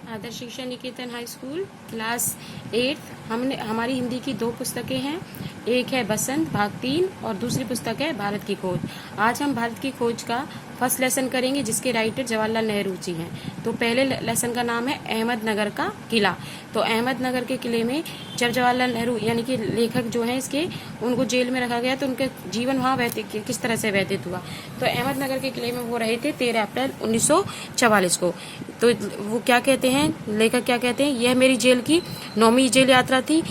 आदर्श शिक्षा निकेतन high school class 8। हमारी हिंदी की 2 पुस्तकें हैं। एक है बसंत भाग 3 और दूसरी पुस्तक है भारत की खोज। आज हम भारत की खोज का फर्स्ट लेसन करेंगे, जिसके राइटर जवाहरलाल नेहरू जी हैं। तो पहले लेसन का नाम है अहमदनगर का किला। तो अहमदनगर के किले में जब जवाहरलाल नेहरू यानी कि लेखक जो हैं इसके, उनको जेल में रखा गया, तो उनके जीवन वहाँ किस तरह से व्यतीत हुआ। तो अहमदनगर के किले में वो रहे थे 13 अप्रैल 1944 को। तो वो क्या कहते हैं, लेखक क्या कहते हैं, यह मेरी जेल की 9वीं जेल यात्रा थी।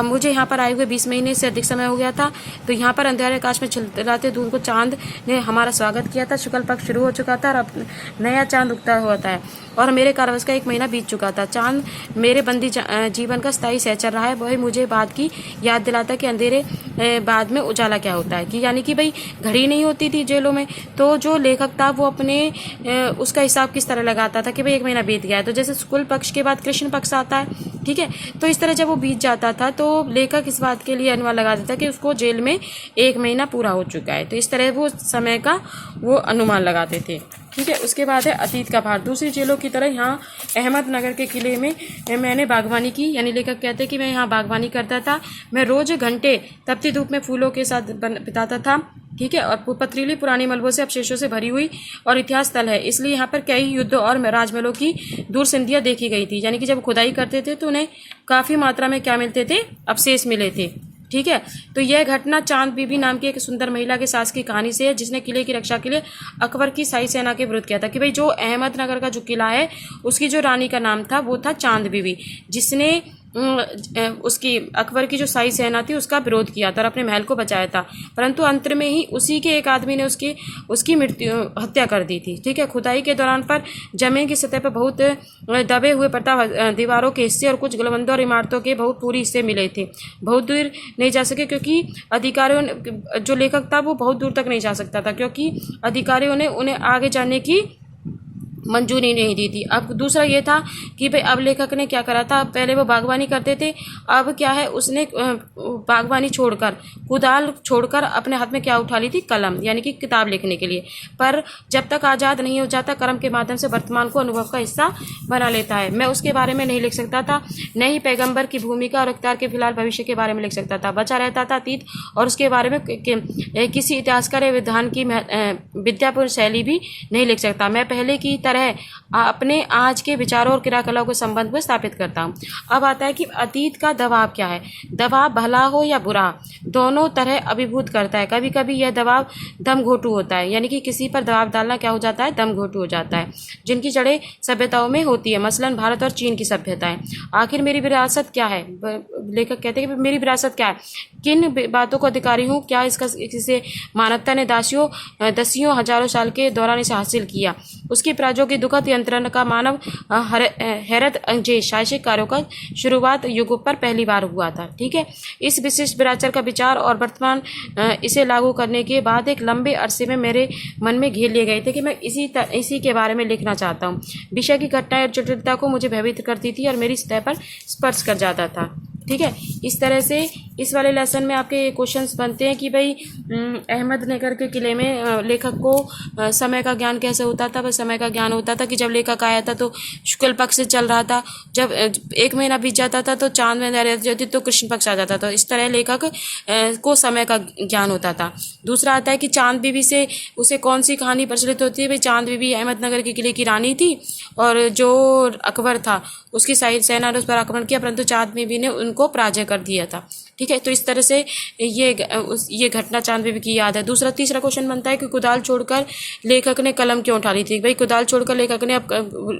मुझे यहाँ पर आए हुए 20 महीने से अधिक समय हो गया था। तो यहाँ पर अंधेरे आकाश में चिलचिलाते धूप को चांद ने हमारा स्वागत किया था। शुक्ल पक्ष शुरू हो चुका था और अब नया चांद उगता हुआ था और मेरे कारावास का 1 महीना बीत चुका था। चांद मेरे बंदी जीवन का स्थायी सहचर रहा है। वही मुझे बात की याद दिलाता कि अंधेरे बाद में उजाला क्या होता है, कि यानी कि भाई घड़ी नहीं होती थी जेलों में। तो जो लेखक था वो अपने उसका हिसाब किस तरह लगाता था कि भाई 1 महीना बीत गया है। तो जैसे शुक्ल पक्ष के बाद कृष्ण पक्ष आता है, ठीक है। तो इस तरह जब वो बीत जाता था तो लेखक इस बात के लिए अनुमान लगा देता कि उसको जेल में 1 महीना पूरा हो चुका है। तो इस तरह वो समय का वो अनुमान लगाते थे, ठीक है। उसके बाद है अतीत का भार। दूसरी जेलों की तरह यहाँ अहमदनगर के किले में मैंने बागवानी की, यानी लेखक कहते हैं कि मैं यहाँ बागवानी करता था। मैं रोज घंटे तपती धूप में फूलों के साथ बिताता था, ठीक है। और पथरीली पुरानी मलबों से अवशेषों से भरी हुई और इतिहास स्थल है, इसलिए यहाँ पर कई युद्ध और राजमहलों की दूर संधियाँ देखी गई थी। यानी कि जब खुदाई करते थे तो उन्हें काफ़ी मात्रा में क्या मिलते थे, अवशेष मिले थे, ठीक है। तो यह घटना चांद बीबी नाम की एक सुंदर महिला के सास की कहानी से है, जिसने किले की रक्षा के लिए अकबर की शाही सेना के विरुद्ध किया था। कि भाई जो अहमदनगर का जो किला है उसकी जो रानी का नाम था वो था चांद बीबी, जिसने उसकी अकबर की जो शाही सेना थी उसका विरोध किया था और अपने महल को बचाया था। परंतु अंत में ही उसी के एक आदमी ने उसकी हत्या कर दी थी, ठीक है। खुदाई के दौरान पर जमीन की सतह पर बहुत दबे हुए पड़ता दीवारों के हिस्से और कुछ गुलबंदों और इमारतों के बहुत पूरी हिस्से मिले थे। बहुत दूर नहीं जा सके क्योंकि अधिकारियों ने, जो लेखक था वो बहुत दूर तक नहीं जा सकता था क्योंकि अधिकारियों ने उन्हें आगे जाने की मंजूरी नहीं दी थी। अब दूसरा ये था कि भाई अब लेखक ने क्या करा था, पहले वो बागवानी करते थे, अब क्या है उसने बागवानी छोड़कर, कुदाल छोड़कर अपने हाथ में क्या उठा ली थी, कलम, यानी कि किताब लिखने के लिए। पर जब तक आज़ाद नहीं हो जाता, कलम के माध्यम से वर्तमान को अनुभव का हिस्सा बना लेता है। मैं उसके बारे में नहीं लिख सकता था, न ही पैगम्बर की भूमिका और इख्तियार के फिलहाल भविष्य के बारे में लिख सकता था। बचा रहता था अतीत और उसके बारे में किसी इतिहासकार या विद्वान की विद्यापूर्ण शैली भी नहीं लिख सकता। मैं पहले की तरह अपने आज के विचारों और क्रियाकलापों के संबंध को स्थापित करता हूँ। अब आता है कि अतीत का दबाव क्या है। दबाव भला हो या बुरा, दोनों तरह अभिभूत करता है। कभी कभी यह दबाव दम घोटू होता है, यानी कि किसी पर दबाव डालना क्या हो जाता है, दम घोटू हो जाता है, जिनकी जड़ें सभ्यताओं में होती है, मसलन भारत और चीन की सभ्यताएं। आखिर मेरी विरासत क्या है, लेखक कहते हैं कि मेरी विरासत क्या है, किन बातों को अधिकारी हूँ, क्या इससे मानवता ने दसियों हजारों साल के दौरान इसे हासिल किया। उसकी प्राजों की दुखद यंत्रणा का मानव हैरत अंगेज साहसिक कार्यों का शुरुआत युग पर पहली बार हुआ था, ठीक है। इस विशिष्ट विरासत का विचार और वर्तमान इसे लागू करने के बाद एक लंबे अरसे में मेरे मन में घेर लिए गए थे कि मैं इसी के बारे में लिखना चाहता हूँ। विषय की घटनाएं और जटिलता को मुझे भयभीत करती थी और मेरी सतह पर स्पर्श कर जाता था, ठीक है। इस तरह से इस वाले लेसन में आपके क्वेश्चंस बनते हैं कि भाई अहमदनगर के किले में लेखक को समय का ज्ञान कैसे होता था। बस समय का ज्ञान होता था कि जब लेखक आया था तो शुक्ल पक्ष से चल रहा था, जब 1 महीना बीत जाता था तो चांद में रहती तो कृष्ण पक्ष आ जाता था। इस तरह लेखक को समय का ज्ञान होता था। दूसरा आता है कि चांद बीबी से उसे कौन सी कहानी प्रचलित होती है। भाई चांद बीबी अहमदनगर के किले की रानी थी और जो अकबर था उसकी सेना ने उस पर आक्रमण किया, परंतु चांद बीबी ने उनको पराजय कर दिया था, ठीक है। तो इस तरह से ये घटना चांद बीबी की याद है। तीसरा क्वेश्चन बनता है कि कुदाल छोड़कर लेखक ने कलम क्यों उठा ली थी। भाई कुदाल छोड़कर लेखक ने अब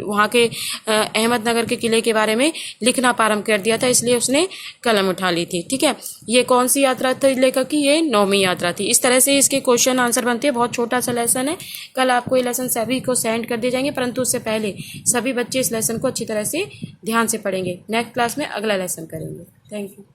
वहाँ के अहमदनगर के किले के बारे में लिखना प्रारंभ कर दिया था, इसलिए उसने कलम उठा ली थी, ठीक है। ये कौन सी यात्रा थी लेखक की, ये 9वीं यात्रा थी। इस तरह से इसके क्वेश्चन आंसर बनते हैं। बहुत छोटा सा लेसन है, कल आपको ये लेसन सभी को सेंड कर दिए जाएंगे, परंतु उससे पहले सभी बच्चे इस लेसन को अच्छी तरह से ध्यान से पढ़ेंगे। नेक्स्ट क्लास में अगला लेसन करेंगे। Thank you.